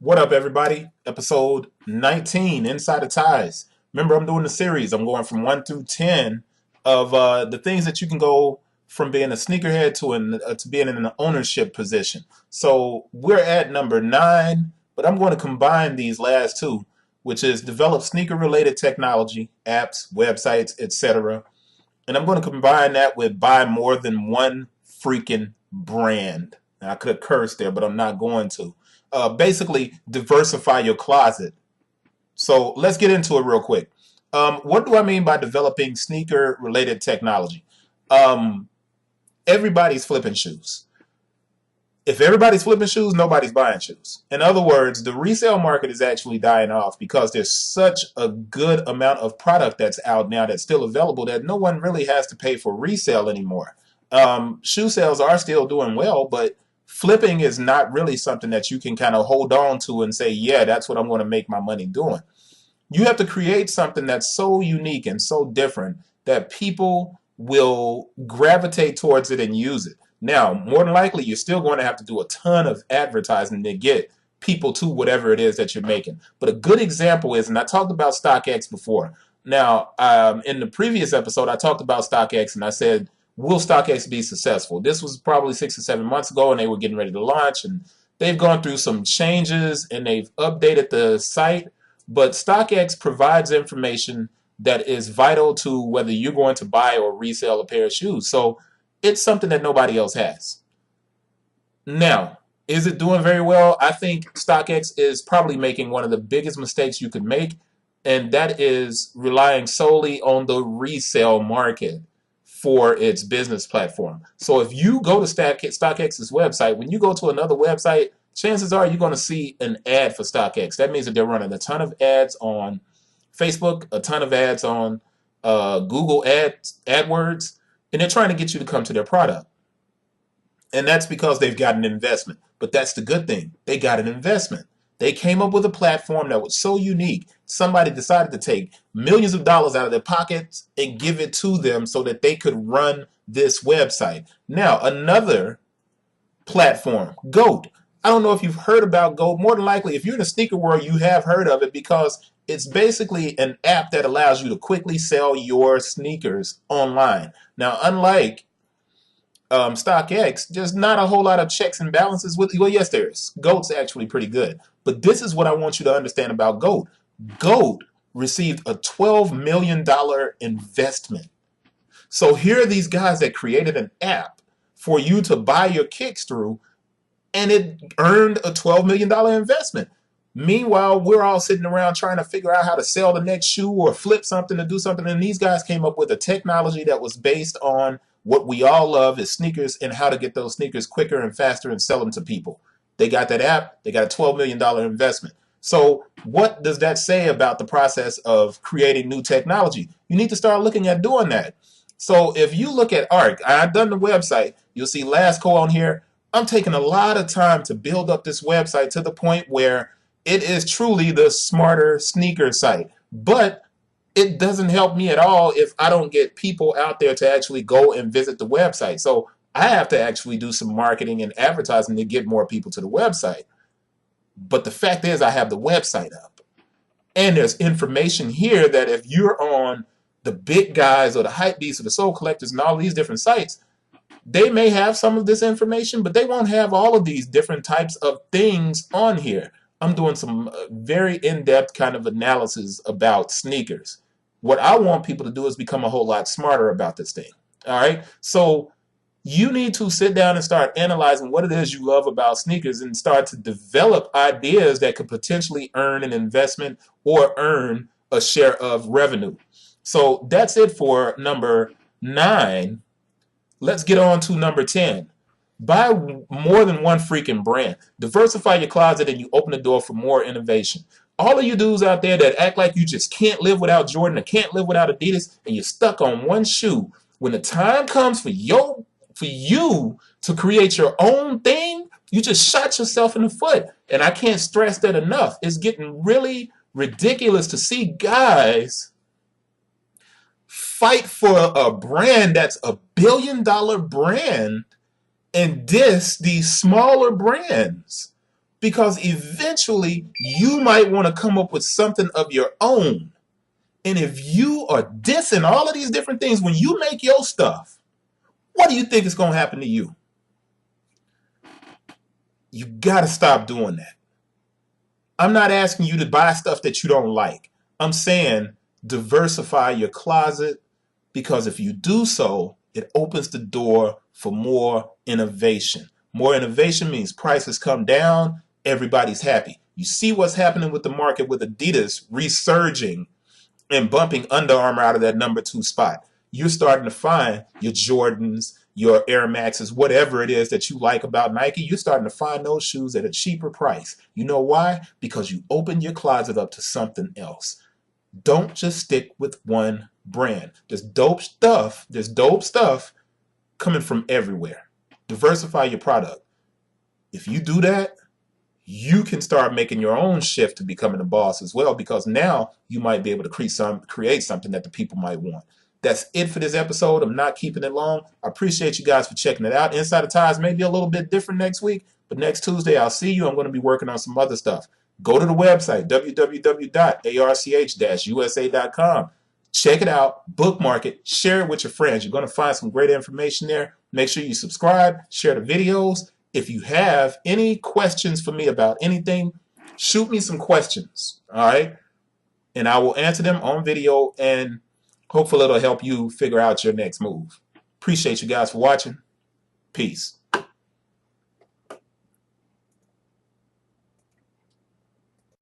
What up, everybody? Episode 19, Inside the Ties. Remember, I'm doing the series. I'm going from 1 through 10 of the things that you can go from being a sneakerhead to being in an ownership position. So we're at number 9, but I'm going to combine these last two, which is develop sneaker-related technology, apps, websites, etc. And I'm going to combine that with buy more than one freaking brand. Now, I could have cursed there, but I'm not going to. Basically, diversify your closet. So let's get into it real quick. What do I mean by developing sneaker related technology? Um, Everybody's flipping shoes. If everybody's flipping shoes, nobody's buying shoes. In other words, the resale market is actually dying off because there's such a good amount of product that's out now that's still available that no one really has to pay for resale anymore. Shoe sales are still doing well, but flipping is not really something that you can kind of hold on to and say, yeah, that's what I'm going to make my money doing. You have to create something that's so unique and so different that people will gravitate towards it and use it. Now, more than likely, you're still going to have to do a ton of advertising to get people to whatever it is that you're making. But a good example is, and I talked about StockX before. Now, in the previous episode, I talked about StockX and I said, will StockX be successful? This was probably 6 or 7 months ago and they were getting ready to launch, and they've gone through some changes and they've updated the site, but StockX provides information that is vital to whether you're going to buy or resell a pair of shoes. So it's something that nobody else has. Now, is it doing very well? I think StockX is probably making one of the biggest mistakes you could make, and that is relying solely on the resale market for its business platform. So if you go to StockX's website, when you go to another website, chances are you're going to see an ad for StockX. That means that they're running a ton of ads on Facebook, a ton of ads on Google AdWords, and they're trying to get you to come to their product. And that's because they've got an investment. But that's the good thing. They got an investment. They came up with a platform that was so unique. Somebody decided to take millions of dollars out of their pockets and give it to them so that they could run this website. Now, another platform, GOAT. I don't know if you've heard about GOAT. More than likely, if you're in the sneaker world, you have heard of it because it's basically an app that allows you to quickly sell your sneakers online. Now, unlike StockX, there's not a whole lot of checks and balances with. Well, yes, there is. GOAT's actually pretty good, but this is what I want you to understand about GOAT. GOAT received a $12 million investment. So here are these guys that created an app for you to buy your kicks through, and it earned a $12 million investment. Meanwhile, we're all sitting around trying to figure out how to sell the next shoe or flip something to do something. And these guys came up with a technology that was based on what we all love is sneakers and how to get those sneakers quicker and faster and sell them to people. They got that app. They got a $12 million investment. So what does that say about the process of creating new technology? You need to start looking at doing that. So if you look at ARC, I've done the website. You'll see Lasco on here. I'm taking a lot of time to build up this website to the point where it is truly the smarter sneaker site. But it doesn't help me at all if I don't get people out there to actually go and visit the website. So I have to actually do some marketing and advertising to get more people to the website. But the fact is I have the website up. And there's information here that if you're on the big guys or the hype beasts or the soul collectors and all these different sites, they may have some of this information, but they won't have all of these different types of things on here. I'm doing some very in-depth kind of analysis about sneakers. What I want people to do is become a whole lot smarter about this thing. All right. So you need to sit down and start analyzing what it is you love about sneakers and start to develop ideas that could potentially earn an investment or earn a share of revenue. So that's it for number 9. Let's get on to number 10. Buy more than one freaking brand. Diversify your closet and you open the door for more innovation. All of you dudes out there that act like you just can't live without Jordan or can't live without Adidas and you're stuck on one shoe, when the time comes for you to create your own thing, you just shot yourself in the foot. And I can't stress that enough. It's getting really ridiculous to see guys fight for a brand that's a $1 billion brand and diss these smaller brands. because eventually you might want to come up with something of your own. And if you are dissing all of these different things when you make your stuff, what do you think is going to happen to you? You got to stop doing that. I'm not asking you to buy stuff that you don't like. I'm saying diversify your closet, because if you do so, it opens the door for more innovation. More innovation means prices come down, everybody's happy. You see what's happening with the market with Adidas resurging and bumping Under Armour out of that #2 spot. You're starting to find your Jordans, your Air Maxes, whatever it is that you like about Nike, you're starting to find those shoes at a cheaper price. You know why? Because you opened your closet up to something else. Don't just stick with one brand. There's dope stuff. Coming from everywhere. Diversify your product. If you do that, you can start making your own shift to becoming a boss as well, because now you might be able to create something that the people might want. That's it for this episode. I'm not keeping it long. I appreciate you guys for checking it out. Inside the Ties may be a little bit different next week, but next Tuesday I'll see you. I'm going to be working on some other stuff. Go to the website, www.arch-usa.com. Check it out, bookmark it, share it with your friends. You're going to find some great information there. Make sure you subscribe, share the videos. If you have any questions for me about anything, shoot me some questions, all right? And I will answer them on video, and hopefully it'll help you figure out your next move. Appreciate you guys for watching. Peace.